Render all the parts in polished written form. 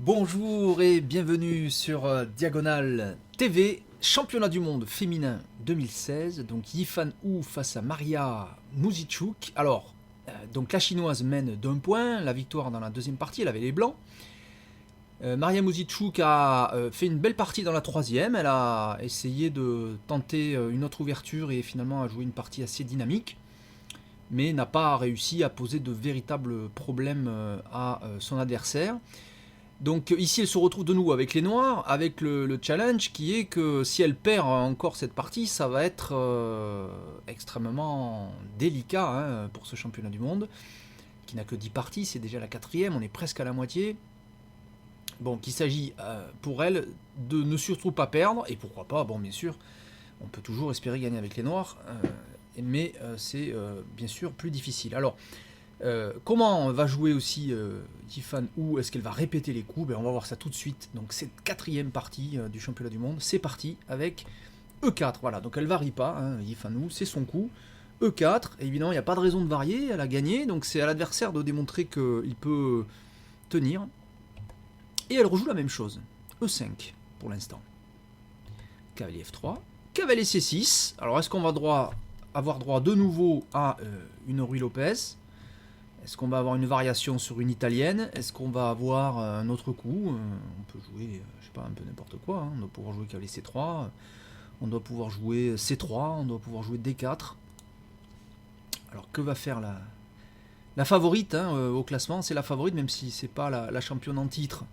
Bonjour et bienvenue sur Diagonale TV, championnat du monde féminin 2016. Donc Yifan Hu face à Maria Muzichuk. Alors, donc la chinoise mène d'un point, la victoire dans la deuxième partie, elle avait les blancs. Maria Muzichuk a fait une belle partie dans la troisième, elle a essayé de tenter une autre ouverture et finalement a joué une partie assez dynamique, mais n'a pas réussi à poser de véritables problèmes à son adversaire. Donc ici elle se retrouve de nouveau avec les noirs, avec le challenge qui est que si elle perd encore cette partie, ça va être extrêmement délicat pour ce championnat du monde, qui n'a que 10 parties, c'est déjà la quatrième, on est presque à la moitié. Donc il s'agit pour elle de ne surtout pas perdre, et pourquoi pas, bon bien sûr, on peut toujours espérer gagner avec les noirs, mais c'est bien sûr plus difficile. Alors, comment va jouer aussi Yifan Hu? Est-ce qu'elle va répéter les coups? On va voir ça tout de suite. Donc cette quatrième partie du championnat du monde, c'est parti avec E4. Voilà, donc elle varie pas, Yifan Hu, c'est son coup. E4, évidemment il n'y a pas de raison de varier, elle a gagné, donc c'est à l'adversaire de démontrer qu'il peut tenir. Et elle rejoue la même chose, E5 pour l'instant. Cavalier F3, cavalier C6. Alors est-ce qu'on va avoir droit de nouveau à une Ruy Lopez? Est-ce qu'on va avoir une variation sur une italienne? Est-ce qu'on va avoir un autre coup? On peut jouer, je sais pas, un peu n'importe quoi. On doit pouvoir jouer cavalier C3, on doit pouvoir jouer C3, on doit pouvoir jouer D4. Alors que va faire la favorite au classement? C'est la favorite, même si c'est pas la championne en titre.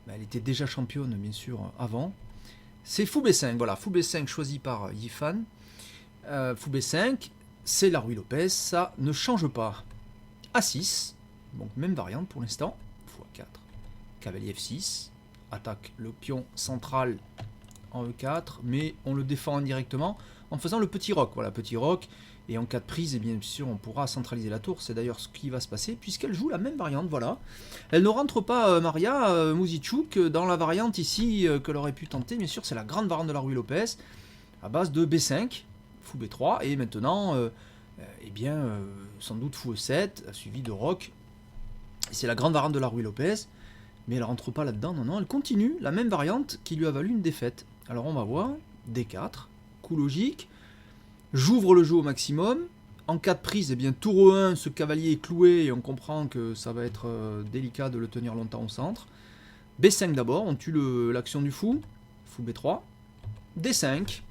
Elle était déjà championne, bien sûr, avant. C'est Fou B5, voilà, Fou B5 choisi par Yifan. Fou B5, c'est la Ruy Lopez, ça ne change pas. A6, donc même variante pour l'instant, x4, cavalier F6, attaque le pion central en E4, mais on le défend indirectement en faisant le petit roc. Voilà, petit roc, et en cas de prise, et bien sûr, on pourra centraliser la tour. C'est d'ailleurs ce qui va se passer, puisqu'elle joue la même variante, voilà. Elle ne rentre pas, Maria Muzichuk, dans la variante ici qu'elle aurait pu tenter, bien sûr, c'est la grande variante de la Ruy Lopez, à base de B5, fou B3, et maintenant... sans doute fou E7, suivi de roc. C'est la grande variante de la Ruy Lopez, mais elle rentre pas là-dedans, non, elle continue la même variante qui lui a valu une défaite. Alors on va voir, D4, coup logique, j'ouvre le jeu au maximum, en cas de prise, tour E1, ce cavalier est cloué et on comprend que ça va être délicat de le tenir longtemps au centre. B5 d'abord, on tue l'action du fou, fou B3, D5,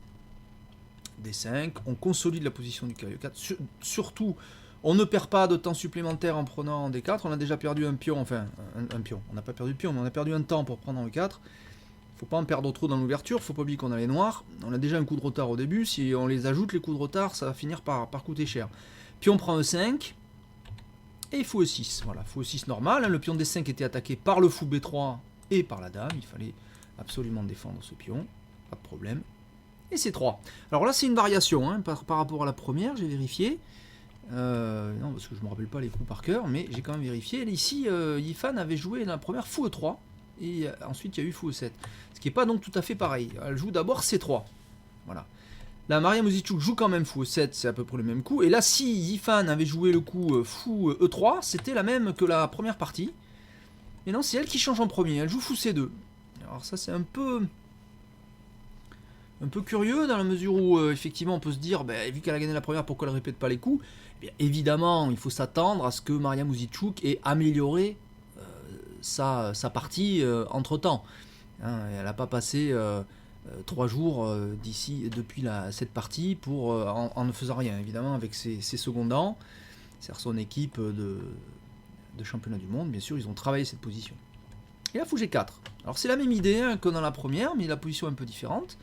D5, on consolide la position du cavalier 4. Surtout, on ne perd pas de temps supplémentaire en prenant D4. On a déjà perdu un pion, enfin un pion. On n'a pas perdu de pion, mais on a perdu un temps pour prendre en E4. Il ne faut pas en perdre trop dans l'ouverture. Il ne faut pas oublier qu'on a les noirs. On a déjà un coup de retard au début. Si on les ajoute, les coups de retard, ça va finir par coûter cher. Pion prend E5. Et fou E6. Voilà, fou E6 normal. Le pion D5 était attaqué par le fou B3 et par la dame. Il fallait absolument défendre ce pion. Pas de problème. Et C3. Alors là, c'est une variation par rapport à la première, j'ai vérifié. Non, parce que je ne me rappelle pas les coups par cœur, mais j'ai quand même vérifié. Et ici, Yifan avait joué la première fou E3, et ensuite il y a eu fou E7. Ce qui n'est pas donc tout à fait pareil. Elle joue d'abord C3. Voilà. Là, Maria Muzichuk joue quand même fou E7, c'est à peu près le même coup. Et là, si Yifan avait joué le coup fou E3, c'était la même que la première partie. Et non, c'est elle qui change en premier. Elle joue fou C2. Alors ça, c'est un peu curieux dans la mesure où effectivement on peut se dire, vu qu'elle a gagné la première, pourquoi elle ne répète pas les coups? Évidemment, il faut s'attendre à ce que Maria Muzichuk ait amélioré sa partie entre temps. Elle n'a pas passé 3 jours depuis cette partie en ne faisant rien. Évidemment, avec ses secondants, c'est-à-dire son équipe de championnat du monde, bien sûr, ils ont travaillé cette position. Et là, fou G4. Alors c'est la même idée que dans la première, mais la position est un peu différente.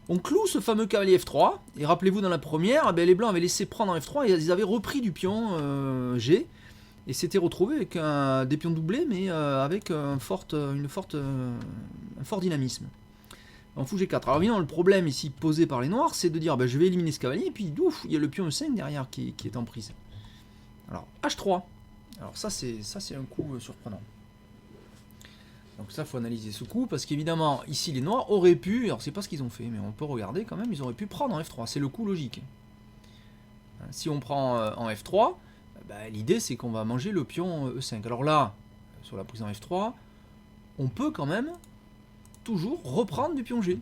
On cloue ce fameux cavalier F3, et rappelez-vous dans la première, les blancs avaient laissé prendre en F3 et ils avaient repris du pion G, et s'étaient retrouvés avec des pions doublés, mais avec un fort dynamisme. En fou G4. Alors évidemment, le problème ici posé par les noirs, c'est de dire je vais éliminer ce cavalier, et puis ouf, il y a le pion E5 derrière qui est en prise. Alors H3. Alors ça c'est un coup surprenant. Donc ça, il faut analyser ce coup, parce qu'évidemment, ici, les noirs auraient pu, alors c'est pas ce qu'ils ont fait, mais on peut regarder quand même, ils auraient pu prendre en F3, c'est le coup logique. Si on prend en F3, l'idée c'est qu'on va manger le pion E5. Alors là, sur la prise en F3, on peut quand même toujours reprendre du pion G.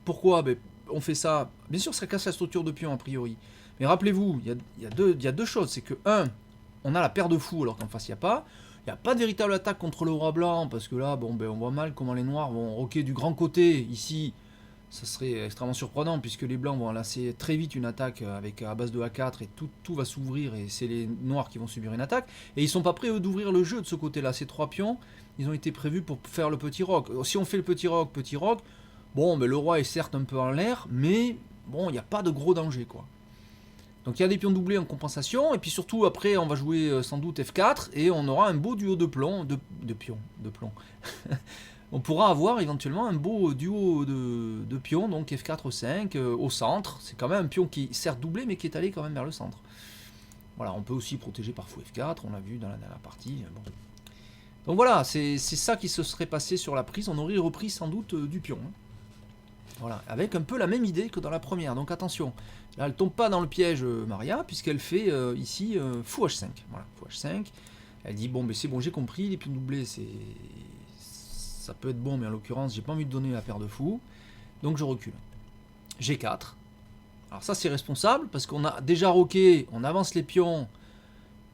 Pourquoi? Ben, on fait ça, bien sûr ça casse la structure de pion a priori, mais rappelez-vous, il y a deux choses, c'est que on a la paire de fous alors qu'en face il n'y a pas. Il n'y a pas de véritable attaque contre le roi blanc, parce que là, bon, ben, on voit mal comment les noirs vont roquer du grand côté. Ici, ça serait extrêmement surprenant, puisque les blancs vont lancer très vite une attaque avec à base de A4, et tout va s'ouvrir, et c'est les noirs qui vont subir une attaque. Et ils sont pas prêts, eux, d'ouvrir le jeu de ce côté-là. Ces 3 pions, ils ont été prévus pour faire le petit roc. Si on fait le petit roc, bon, ben, le roi est certes un peu en l'air, mais bon, il n'y a pas de gros danger, quoi. Donc il y a des pions doublés en compensation, et puis surtout après on va jouer sans doute F4, et on aura un beau duo de plomb, de pions, de plomb. On pourra avoir éventuellement un beau duo de pions, donc F4, 5 au centre. C'est quand même un pion qui certes doublé, mais qui est allé quand même vers le centre. Voilà, on peut aussi protéger par fou F4, on l'a vu dans la dernière partie. Bon. Donc voilà, c'est ça qui se serait passé sur la prise, on aurait repris sans doute du pion. Voilà, avec un peu la même idée que dans la première, donc attention. Là, elle tombe pas dans le piège Maria, puisqu'elle fait ici fou H5. Voilà, fou H5. Elle dit, bon, mais c'est bon, j'ai compris, les pions doublés, ça peut être bon, mais en l'occurrence, j'ai pas envie de donner la paire de fous. Donc je recule. G4. Alors ça, c'est responsable, parce qu'on a déjà roqué, on avance les pions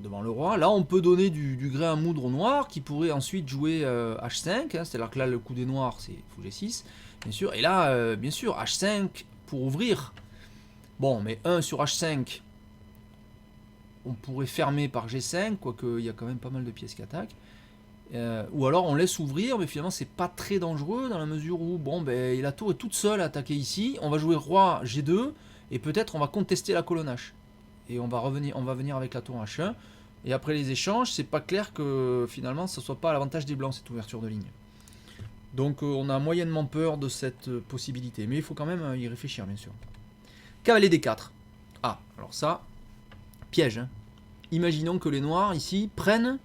devant le roi. Là, on peut donner du gré à moudre au noir, qui pourrait ensuite jouer H5. Hein, c'est-à-dire que là, le coup des noirs, c'est fou G6, bien sûr. Et là, bien sûr, H5 pour ouvrir. Bon, mais 1 sur H5, on pourrait fermer par G5, quoique il y a quand même pas mal de pièces qui attaquent. Ou alors on laisse ouvrir, mais finalement c'est pas très dangereux dans la mesure où bon, ben, la tour est toute seule à attaquer ici. On va jouer roi G2 et peut-être on va contester la colonne H. Et on va venir avec la tour H1. Et après les échanges, c'est pas clair que finalement ce soit pas à l'avantage des blancs cette ouverture de ligne. Donc on a moyennement peur de cette possibilité, mais il faut quand même y réfléchir bien sûr. Cavalier D4. Ah, alors ça, piège. Hein. Imaginons que les noirs ici prennent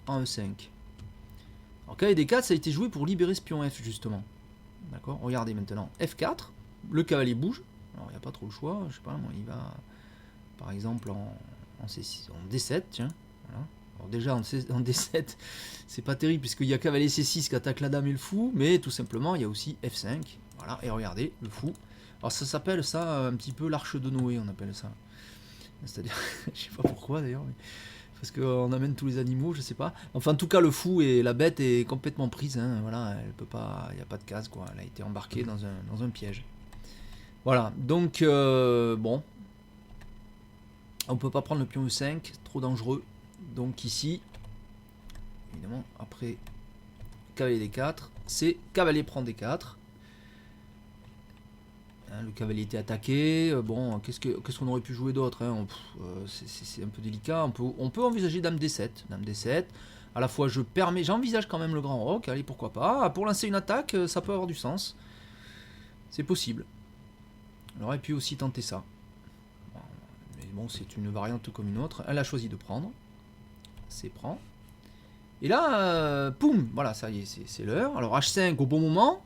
en E5. Alors cavalier D4, ça a été joué pour libérer ce pion F justement. D'accord. Regardez maintenant F4, le cavalier bouge. Alors il n'y a pas trop le choix. Je sais pas, moi, il va par exemple en C6, en D7, tiens. Voilà. Alors déjà en D7, c'est pas terrible puisqu'il y a cavalier C6 qui attaque la dame et le fou, mais tout simplement il y a aussi F5. Voilà. Et regardez le fou. Alors ça s'appelle ça un petit peu l'arche de Noé, on appelle ça. C'est-à-dire, je sais pas pourquoi d'ailleurs, mais parce qu'on amène tous les animaux, je sais pas. Enfin, en tout cas, le fou et la bête est complètement prise. Hein, voilà, elle peut pas, il n'y a pas de case quoi. Elle a été embarquée dans un piège. Voilà. Donc bon, on peut pas prendre le pion E5, trop dangereux. Donc ici, évidemment, après cavalier D4, c'est cavalier prend D4. Le cavalier était attaqué. Bon, qu'est-ce qu'on aurait pu jouer d'autre hein c'est un peu délicat. On peut envisager Dame D7. Dame D7. À la fois, j'envisage quand même le grand roc. Allez, pourquoi pas. Pour lancer une attaque, ça peut avoir du sens. C'est possible. On aurait pu aussi tenter ça. Mais bon, c'est une variante comme une autre. Elle a choisi de prendre. C'est prend. Et là, poum, voilà, ça y est, c'est l'heure. Alors H5 au bon moment.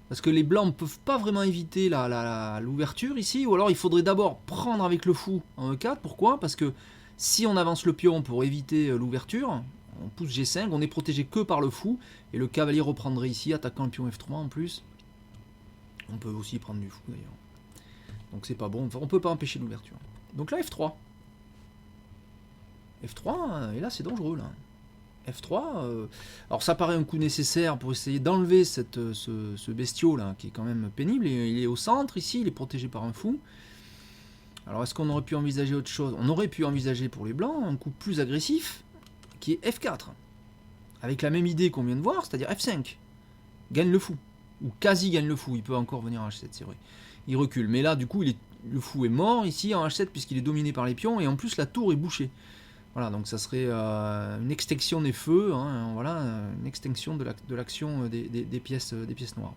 Parce que les blancs ne peuvent pas vraiment éviter l'ouverture ici. Ou alors il faudrait d'abord prendre avec le fou en E4. Pourquoi? Parce que si on avance le pion pour éviter l'ouverture, on pousse G5, on est protégé que par le fou. Et le cavalier reprendrait ici, attaquant le pion F3 en plus. On peut aussi prendre du fou d'ailleurs. Donc c'est pas bon, on ne peut pas empêcher l'ouverture. Donc là F3. F3, et là c'est dangereux là. F3, alors ça paraît un coup nécessaire pour essayer d'enlever ce bestiau là qui est quand même pénible. Il est au centre ici, il est protégé par un fou. Alors est-ce qu'on aurait pu envisager autre chose? On aurait pu envisager pour les blancs un coup plus agressif qui est F4 avec la même idée qu'on vient de voir, c'est-à-dire F5 gagne le fou ou quasi gagne le fou. Il peut encore venir en H7, c'est vrai. Il recule, mais là du coup le fou est mort ici en H7 puisqu'il est dominé par les pions et en plus la tour est bouchée. Voilà, donc ça serait une extinction des feux, hein, voilà, une extinction de l'action des pièces noires.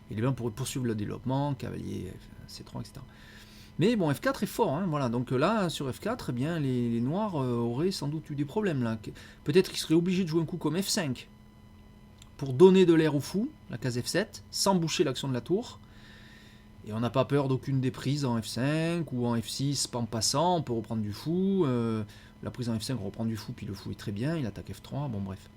Et les blancs pourraient poursuivre le développement, cavalier, C3, etc. Mais bon, F4 est fort, hein, voilà, donc là, sur F4, eh bien, les noirs auraient sans doute eu des problèmes, là. Peut-être qu'ils seraient obligés de jouer un coup comme F5, pour donner de l'air au fou, la case F7, sans boucher l'action de la tour. Et on n'a pas peur d'aucune des prises en F5 ou en F6 en passant, on peut reprendre du fou. La prise en F5, on reprend du fou, puis le fou est très bien, il attaque F3, bon bref.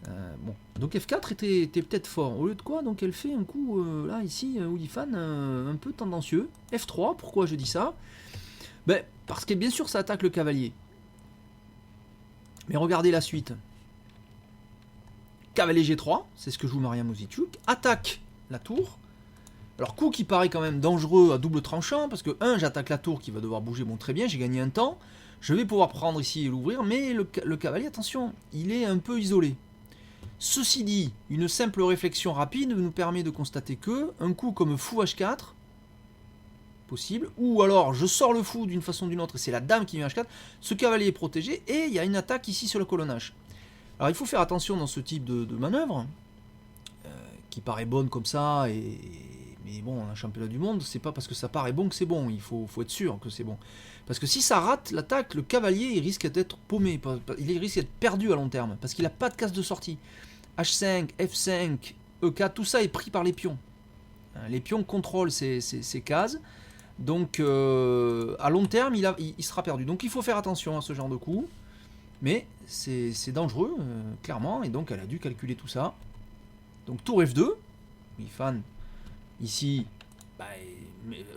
Bon. Donc F4 était peut-être fort. Au lieu de quoi, donc elle fait un coup, là, ici, Oulifan, un peu tendancieux. F3, pourquoi je dis ça? Ben, parce que bien sûr, ça attaque le cavalier. Mais regardez la suite. Cavalier G3, c'est ce que joue Maria Muzitchuk. Attaque la tour. Alors, coup qui paraît quand même dangereux à double tranchant, parce que, j'attaque la tour qui va devoir bouger, bon, très bien, j'ai gagné un temps. Je vais pouvoir prendre ici et l'ouvrir, mais le cavalier, attention, il est un peu isolé. Ceci dit, une simple réflexion rapide nous permet de constater que, un coup comme fou H4, possible, ou alors je sors le fou d'une façon ou d'une autre, et c'est la dame qui vient H4, ce cavalier est protégé, et il y a une attaque ici sur le colonnage. Alors il faut faire attention dans ce type de manœuvre, qui paraît bonne comme ça, mais bon, un championnat du monde, c'est pas parce que ça paraît bon que c'est bon, il faut être sûr que c'est bon. Parce que si ça rate l'attaque, le cavalier il risque d'être paumé, il risque d'être perdu à long terme, parce qu'il n'a pas de case de sortie. H5, F5, E4, tout ça est pris par les pions. Les pions contrôlent ces cases, donc à long terme il sera perdu. Donc il faut faire attention à ce genre de coup, mais c'est dangereux, clairement, et donc elle a dû calculer tout ça. Donc tour F2, Fan ici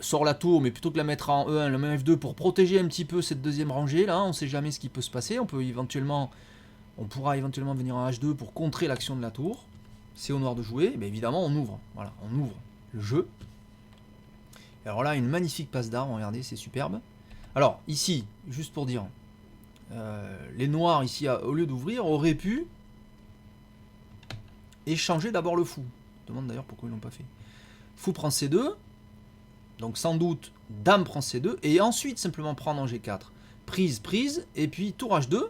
sort la tour, mais plutôt que la mettre en E1, la met en F2 pour protéger un petit peu cette deuxième rangée. Là, on ne sait jamais ce qui peut se passer. On pourra éventuellement venir en H2 pour contrer l'action de la tour. C'est au noir de jouer. Mais évidemment, on ouvre. Voilà, on ouvre le jeu. Alors là, une magnifique passe d'armes. Regardez, c'est superbe. Alors ici, juste pour dire, les noirs ici, au lieu d'ouvrir, auraient pu échanger d'abord le fou. Je me demande d'ailleurs pourquoi ils l'ont pas fait. Fou prend C2, donc sans doute dame prend C2, et ensuite simplement prendre en G4. Prise, et puis tour H2,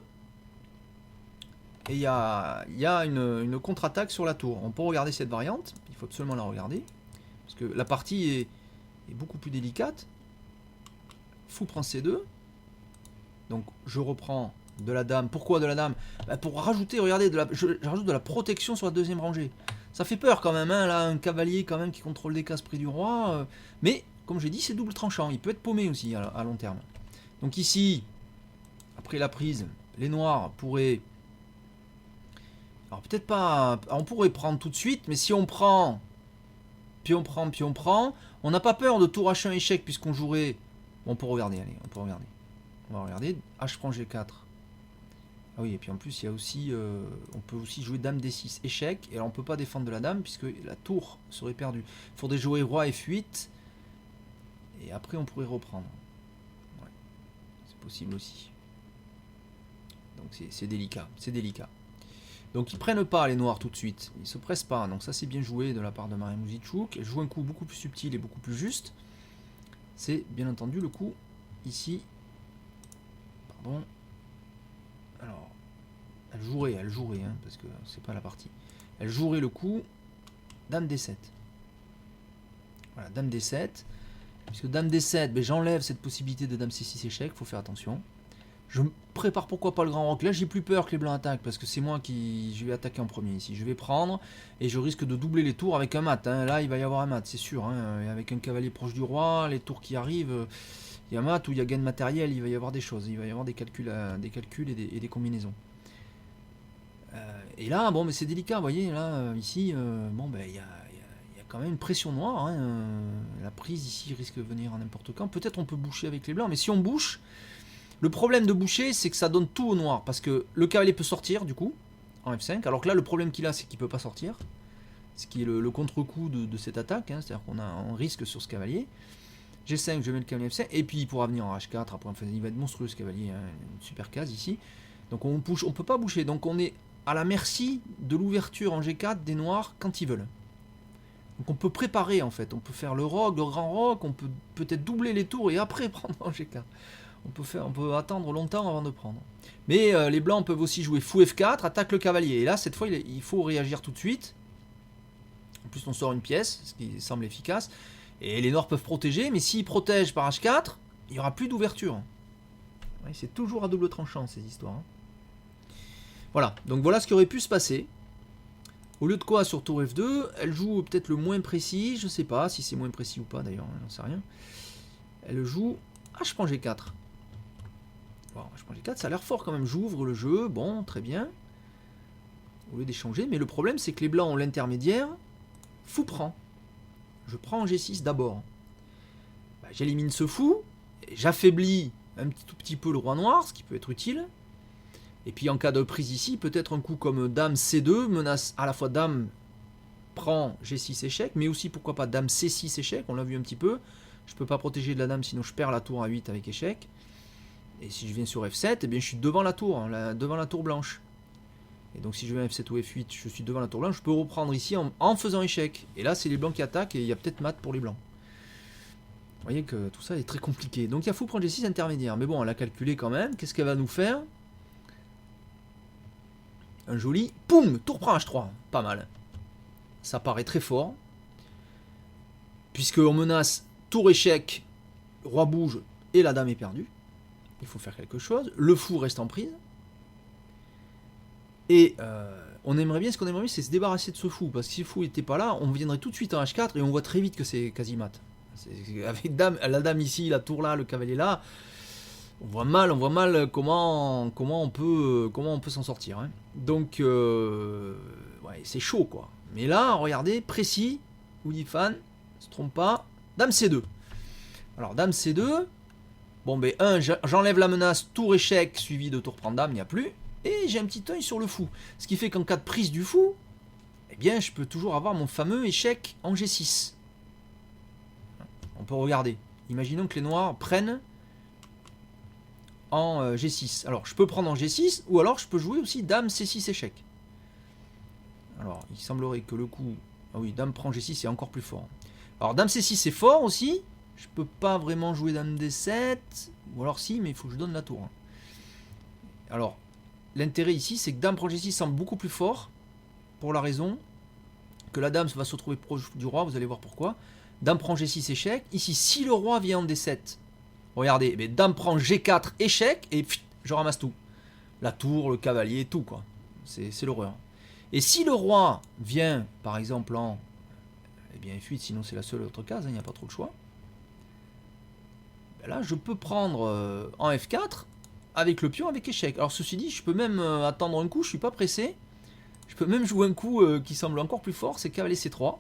et il y a une contre-attaque sur la tour. On peut regarder cette variante, il faut absolument la regarder, parce que la partie est beaucoup plus délicate. Fou prend C2, donc je reprends de la dame. Pourquoi de la dame? Pour rajouter, regardez, je rajoute de la protection sur la deuxième rangée. Ça fait peur quand même, hein, là, un cavalier quand même qui contrôle des cases près du roi. Mais, comme j'ai dit, c'est double tranchant. Il peut être paumé aussi à long terme. Donc ici, après la prise, les noirs pourraient... Alors peut-être pas... On pourrait prendre tout de suite, mais si on prend... Puis on prend... On n'a pas peur de tour H1 échec, puisqu'on jouerait... Bon, on peut regarder, allez, on peut regarder. On va regarder. H prend G4. Ah oui, et puis en plus, il y a aussi, on peut aussi jouer dame D6, échec, et alors on peut pas défendre de la dame, puisque la tour serait perdue. Il faudrait jouer roi F8, et après on pourrait reprendre. Ouais, c'est possible aussi. Donc c'est délicat, c'est délicat. Donc ils prennent pas les noirs tout de suite, ils se pressent pas, donc ça c'est bien joué de la part de Maria Muzitchuk. Elle joue un coup beaucoup plus subtil et beaucoup plus juste. C'est bien entendu le coup ici. Pardon. Alors, elle jouerait, hein, parce que c'est pas la partie. Elle jouerait le coup dame D7. Voilà, dame D7. Puisque dame D7, ben, j'enlève cette possibilité de dame C6 échec, faut faire attention. Je me prépare pourquoi pas le grand roc. Là, j'ai plus peur que les blancs attaquent, parce que c'est moi qui je vais attaquer en premier ici. Je vais prendre, et je risque de doubler les tours avec un mat. Hein. Là, il va y avoir un mat, c'est sûr. Hein. Avec un cavalier proche du roi, les tours qui arrivent, il y a mat ou il y a gain de matériel, il va y avoir des choses. Il va y avoir des calculs et des combinaisons. Et là, bon, mais c'est délicat, vous voyez, là, ici, bon, ben, il y a quand même une pression noire. Hein, la prise ici risque de venir à n'importe quand. Peut-être on peut boucher avec les blancs, mais si on bouche, le problème de boucher, c'est que ça donne tout au noir, parce que le cavalier peut sortir, du coup, en F5, alors que là, le problème qu'il a, c'est qu'il peut pas sortir, ce qui est le contre-coup de cette attaque, hein, c'est-à-dire qu'on a un risque sur ce cavalier. G5, je mets le cavalier F5, et puis il pourra venir en H4, après, enfin, il va être monstrueux ce cavalier, hein, une super case ici. Donc on peut pas boucher, donc on est à la merci de l'ouverture en G4 des noirs quand ils veulent. Donc on peut préparer en fait, on peut faire le roc, le grand roc, on peut peut-être doubler les tours et après prendre en G4. On peut attendre longtemps avant de prendre. Mais les blancs peuvent aussi jouer fou F4, attaque le cavalier. Et là, cette fois, il faut réagir tout de suite. En plus, on sort une pièce, ce qui semble efficace. Et les noirs peuvent protéger, mais s'ils protègent par H4, il n'y aura plus d'ouverture. Ouais, c'est toujours à double tranchant, ces histoires. Hein. Voilà, donc voilà ce qui aurait pu se passer. Au lieu de quoi, sur tour F2, elle joue peut-être le moins précis, je sais pas si c'est moins précis ou pas d'ailleurs, j'en sais rien. Elle joue H prend G4. Bon, H prend G4, ça a l'air fort quand même, j'ouvre le jeu, bon, très bien. au lieu d'échanger. Mais le problème, c'est que les blancs ont l'intermédiaire. Fou prend. Je prends en G6 d'abord. Bah, j'élimine ce fou. J'affaiblis tout petit peu le roi noir, ce qui peut être utile. Et puis en cas de prise ici, peut-être un coup comme dame C2 menace à la fois dame prend G6 échec, mais aussi pourquoi pas dame C6 échec, on l'a vu un petit peu. Je peux pas protéger de la dame sinon je perds la tour à 8 avec échec. Et si je viens sur F7, eh bien je suis devant la tour, hein, devant la tour blanche. Et donc si je viens F7 ou F8, je suis devant la tour blanche, je peux reprendre ici en faisant échec. Et là c'est les blancs qui attaquent et il y a peut-être mat pour les blancs. Vous voyez que tout ça est très compliqué. Donc il y a fou prendre G6 intermédiaire. Mais bon, on l'a calculé quand même. Qu'est-ce qu'elle va nous faire? Un joli, poum, tour prend H3. Pas mal. Ça paraît très fort. Puisqu'on menace tour échec, roi bouge et la dame est perdue. Il faut faire quelque chose. Le fou reste en prise. Et on aimerait bien, ce qu'on aimerait bien, c'est se débarrasser de ce fou. Parce que si le fou n'était pas là, on viendrait tout de suite en H4 et on voit très vite que c'est quasi mat. Avec la dame ici, la tour là, le cavalier là, on voit mal comment on peut s'en sortir. Hein. Donc, ouais, c'est chaud quoi. Mais là, regardez, précis, Woodifan, ne se trompe pas, dame C2. Alors, dame C2, bon ben j'enlève la menace, tour échec, suivi de tour prendre dame, il n'y a plus. Et j'ai un petit œil sur le fou. Ce qui fait qu'en cas de prise du fou, eh bien, je peux toujours avoir mon fameux échec en G6. On peut regarder. Imaginons que les noirs prennent en G6. Alors, je peux prendre en G6, ou alors je peux jouer aussi dame C6 échec. Alors, il semblerait que le coup... Ah oui, dame prend G6, c'est encore plus fort. Alors, dame C6, c'est fort aussi. Je peux pas vraiment jouer dame D7. Ou alors si, mais il faut que je donne la tour. Alors, l'intérêt ici, c'est que dame prend G6 semble beaucoup plus fort. Pour la raison que la dame va se retrouver proche du roi. Vous allez voir pourquoi. Dame prend G6 échec. Ici, si le roi vient en D7, regardez, mais dame prend G4 échec et pff, je ramasse tout. La tour, le cavalier, tout quoi. C'est l'horreur. Et si le roi vient, par exemple, en eh bien F8, sinon c'est la seule autre case, il n'y a pas trop de choix. Ben là, je peux prendre en F4 avec le pion avec échec. Alors ceci dit, je peux même attendre un coup, je suis pas pressé. Je peux même jouer un coup qui semble encore plus fort, c'est cavalier C3.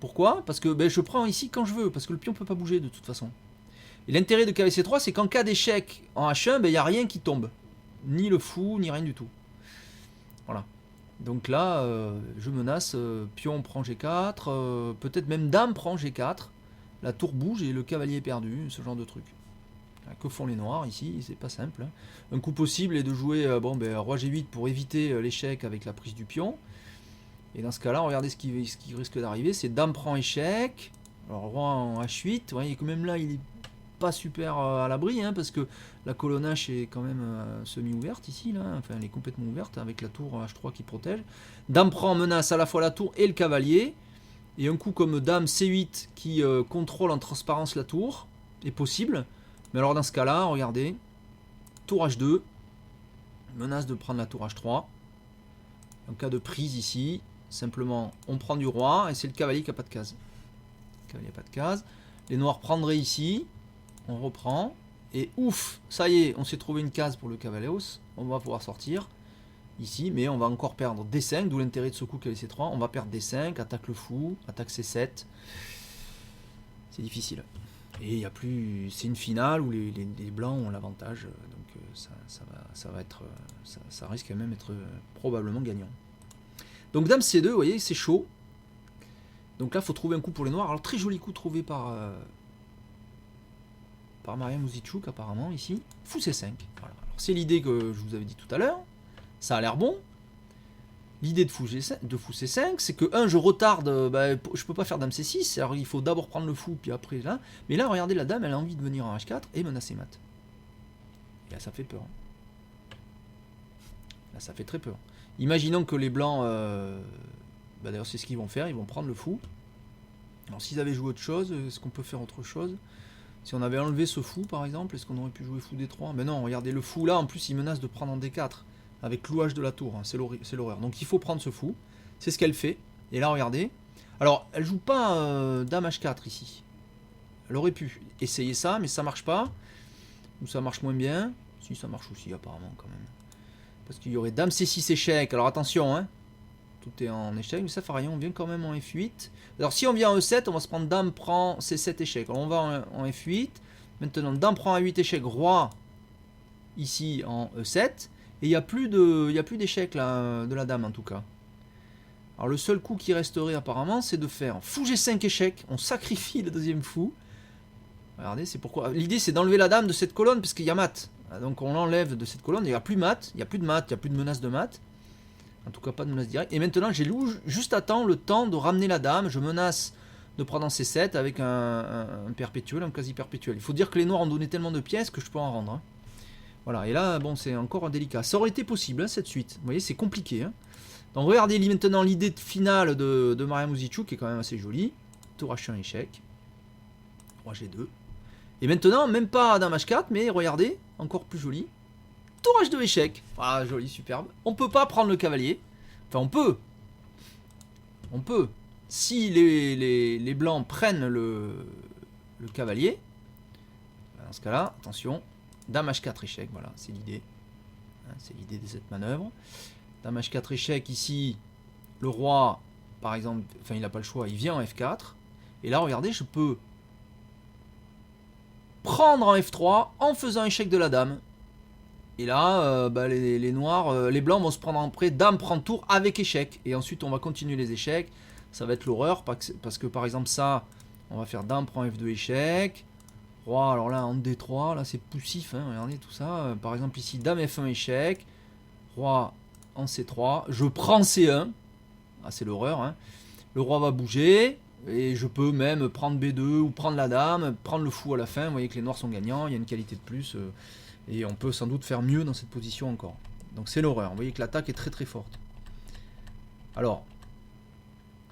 Pourquoi? Parce que ben, je prends ici quand je veux, parce que le pion ne peut pas bouger de toute façon. Et l'intérêt de cavalier C3, c'est qu'en cas d'échec en H1, ben, il n'y a rien qui tombe. Ni le fou, ni rien du tout. Voilà. Donc là, je menace, pion prend G4, peut-être même dame prend G4. La tour bouge et le cavalier est perdu, ce genre de truc. Que font les noirs ici? C'est pas simple. Hein. Un coup possible est de jouer roi G8 pour éviter l'échec avec la prise du pion. Et dans ce cas-là, regardez ce qui risque d'arriver, c'est dame prend échec. Alors roi en H8, vous voyez que même là, il est pas super à l'abri, hein, parce que la colonne H est quand même semi-ouverte ici, là. Enfin elle est complètement ouverte avec la tour H3 qui protège. Dame prend menace à la fois la tour et le cavalier. Et un coup comme dame C8 qui contrôle en transparence la tour est possible. Mais alors dans ce cas-là, regardez, tour H2, menace de prendre la tour H3. En cas de prise ici, simplement on prend du roi et c'est le cavalier qui n'a pas de case. Le cavalier n'a pas de case. Les noirs prendraient ici, on reprend, et ouf, ça y est, on s'est trouvé une case pour le cavaleros, on va pouvoir sortir ici, mais on va encore perdre D5, d'où l'intérêt de ce coup cavalier C3, on va perdre D5, attaque le fou, attaque C7, c'est difficile. Et il y a plus, c'est une finale où les blancs ont l'avantage, donc ça va être, ça risque même d'être probablement gagnant. Donc dame C2, vous voyez, c'est chaud. Donc là, il faut trouver un coup pour les noirs. Alors très joli coup trouvé par Mariam Mouzichouk apparemment ici. Fou C5. Voilà. C'est l'idée que je vous avais dit tout à l'heure. Ça a l'air bon. L'idée de fou C5, c'est que je retarde, je peux pas faire dame C6, alors il faut d'abord prendre le fou, puis après là. Mais là, regardez, la dame, elle a envie de venir en H4 et menacer mat. Et là, ça fait peur. Là, ça fait très peur. Imaginons que les blancs, d'ailleurs c'est ce qu'ils vont faire, ils vont prendre le fou. Alors s'ils avaient joué autre chose, est-ce qu'on peut faire autre chose? Si on avait enlevé ce fou par exemple, est-ce qu'on aurait pu jouer fou D3? Mais non, regardez, le fou là, en plus il menace de prendre en D4. Avec clouage de la tour, hein, c'est l'horreur. Donc il faut prendre ce fou, c'est ce qu'elle fait. Et là regardez, alors elle joue pas dame H4 ici. Elle aurait pu essayer ça, mais ça marche pas. Ou ça marche moins bien. Si ça marche aussi apparemment quand même. Parce qu'il y aurait Dame C6 échec. Alors attention, hein. Tout est en échec, mais ça fait rien, on vient quand même en F8. Alors si on vient en E7, on va se prendre Dame prend C7 échec. Alors on va en F8. Maintenant, Dame prend A8 échec, Roi ici en E7. Et il n'y a plus d'échec là, de la Dame en tout cas. Alors le seul coup qui resterait apparemment, c'est de faire Fou G5 échec. On sacrifie le deuxième fou. Regardez, c'est pourquoi. L'idée c'est d'enlever la Dame de cette colonne parce qu'il y a mat. Donc on l'enlève de cette colonne, il n'y a plus mat, il n'y a plus de mat, il n'y a plus de menace de mat. En tout cas pas de menace directe. Et maintenant j'ai juste attends le temps de ramener la Dame. Je menace de prendre en C7 avec un perpétuel, un quasi perpétuel. Il faut dire que les noirs ont donné tellement de pièces que je peux en rendre. Hein. Voilà, et là bon c'est encore délicat. Ça aurait été possible hein, cette suite. Vous voyez c'est compliqué. Hein. Donc regardez maintenant l'idée finale de Maria Muzichuk qui est quand même assez jolie. Tour H1 échec. Roi G2. Et maintenant, même pas Dame H4, mais regardez, encore plus joli. Tour H2 échec. Ah, joli, superbe. On peut pas prendre le cavalier. Enfin, on peut. On peut. Si les blancs prennent le cavalier, dans ce cas-là, attention, Dame H4 échec, voilà, c'est l'idée. Hein, c'est l'idée de cette manœuvre. Dame H4 échec, ici, le roi, par exemple, enfin, il n'a pas le choix, il vient en F4. Et là, regardez, je peux prendre en F3 en faisant échec de la Dame. Et là, les noirs, les blancs vont se prendre en prêt. Dame prend tour avec échec. Et ensuite, on va continuer les échecs. Ça va être l'horreur. Parce que par exemple, ça, on va faire Dame prend F2 échec. Roi, alors là, en D3. Là, c'est poussif. Hein, regardez tout ça. Par exemple, ici, Dame F1 échec. Roi en C3. Je prends C1. Ah, c'est l'horreur. Hein. Le roi va bouger. Et je peux même prendre B2 ou prendre la Dame. Prendre le fou à la fin. Vous voyez que les noirs sont gagnants. Il y a une qualité de plus. Et on peut sans doute faire mieux dans cette position encore. Donc c'est l'horreur. Vous voyez que l'attaque est très très forte. Alors,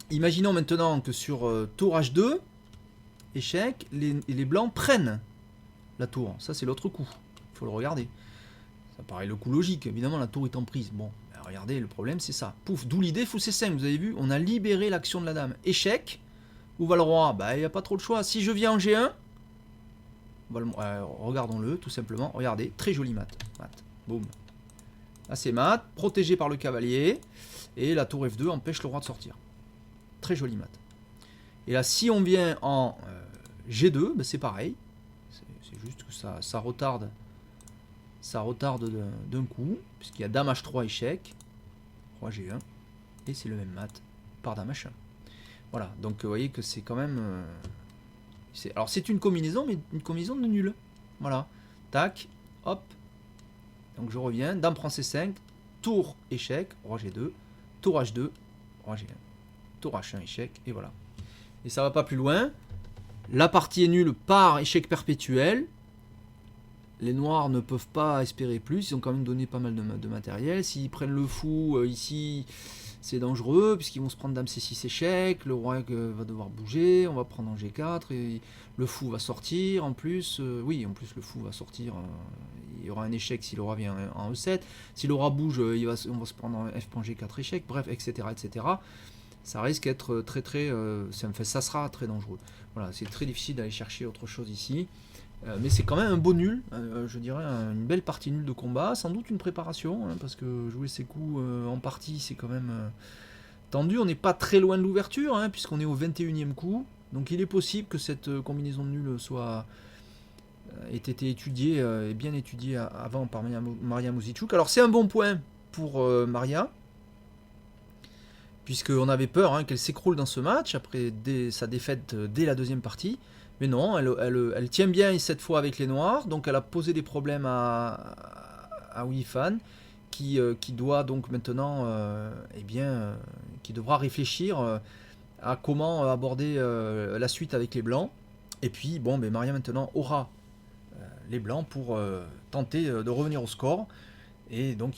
imaginons maintenant que sur tour H2, échec, les blancs prennent la tour. Ça c'est l'autre coup. Il faut le regarder. Ça paraît le coup logique. Évidemment la tour est en prise. Bon, regardez, le problème c'est ça. Pouf, d'où l'idée fou C5. Vous avez vu, on a libéré l'action de la Dame. Échec. Où va le roi? Bah il n'y a pas trop de choix. Si je viens en G1... regardons-le tout simplement. Regardez, très joli mat. Boum. Là c'est mat, protégé par le cavalier. Et la tour F2 empêche le roi de sortir. Très joli mat. Et là si on vient en G2, ben, c'est pareil. C'est juste que ça retarde. Ça retarde d'un coup. Puisqu'il y a Dame H3 échec. Roi G1. Et c'est le même mat par Dame H1. Voilà, donc vous voyez que c'est quand même... alors c'est une combinaison, mais une combinaison de nul. Voilà. Tac, hop. Donc je reviens. Dame prend C5. Tour échec. Roi G2. Tour H2. Roi G1. Tour H1 échec. Et voilà. Et ça va pas plus loin. La partie est nulle par échec perpétuel. Les noirs ne peuvent pas espérer plus. Ils ont quand même donné pas mal de matériel. S'ils prennent le fou ici... C'est dangereux puisqu'ils vont se prendre Dame C6 échec, le roi va devoir bouger, on va prendre en G4 et le fou va sortir en plus. Oui, en plus le fou va sortir. Il y aura un échec si le roi vient en E7. Si le roi bouge, on va se prendre en F.G4 échec, bref, etc. etc. Ça risque d'être très très... ça sera très dangereux. Voilà, c'est très difficile d'aller chercher autre chose ici. Mais c'est quand même un beau nul, je dirais une belle partie nulle de combat, sans doute une préparation, hein, parce que jouer ses coups en partie c'est quand même tendu, on n'est pas très loin de l'ouverture, hein, puisqu'on est au 21e coup, donc il est possible que cette combinaison de nuls ait été étudiée, et bien étudiée avant par Maria Muzichuk. Alors c'est un bon point pour Maria, puisqu'on avait peur hein, qu'elle s'écroule dans ce match, après sa défaite dès la deuxième partie. Mais non, elle tient bien cette fois avec les noirs, donc elle a posé des problèmes à Wei Fan, qui doit donc maintenant, qui devra réfléchir à comment aborder la suite avec les blancs. Et puis, bon, mais Maria maintenant aura les blancs pour tenter de revenir au score. Et donc,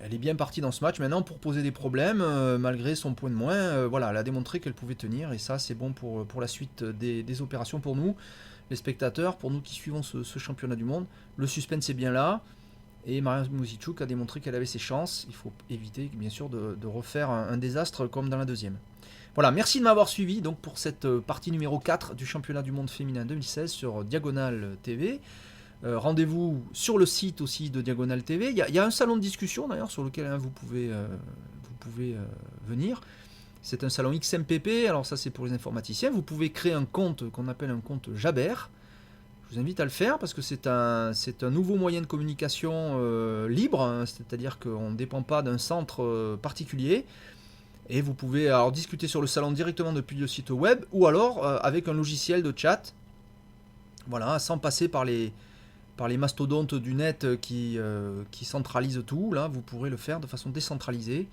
elle est bien partie dans ce match maintenant pour poser des problèmes, malgré son point de moins. Voilà, elle a démontré qu'elle pouvait tenir, et ça, c'est bon pour la suite des opérations pour nous, les spectateurs, pour nous qui suivons ce championnat du monde. Le suspense est bien là, et Maria Muzichuk a démontré qu'elle avait ses chances. Il faut éviter, bien sûr, de refaire un désastre comme dans la deuxième. Voilà, merci de m'avoir suivi donc pour cette partie numéro 4 du championnat du monde féminin 2016 sur Diagonale TV. Rendez-vous sur le site aussi de Diagonale TV. Il y a un salon de discussion d'ailleurs sur lequel vous pouvez venir. C'est un salon XMPP, alors ça c'est pour les informaticiens. Vous pouvez créer un compte qu'on appelle un compte Jabber. Je vous invite à le faire parce que c'est un nouveau moyen de communication libre, hein, c'est-à-dire qu'on ne dépend pas d'un centre particulier. Et vous pouvez alors discuter sur le salon directement depuis le site web ou alors avec un logiciel de chat. Voilà, sans passer par les mastodontes du net qui centralisent tout. Là, vous pourrez le faire de façon décentralisée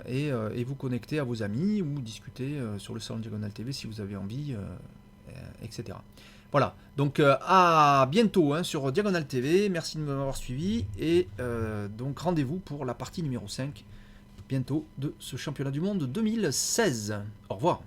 et vous connecter à vos amis ou discuter sur le salon Diagonale TV si vous avez envie, etc. Voilà, donc à bientôt sur Diagonale TV. Merci de m'avoir suivi et donc rendez-vous pour la partie numéro 5 bientôt de ce championnat du monde 2016. Au revoir.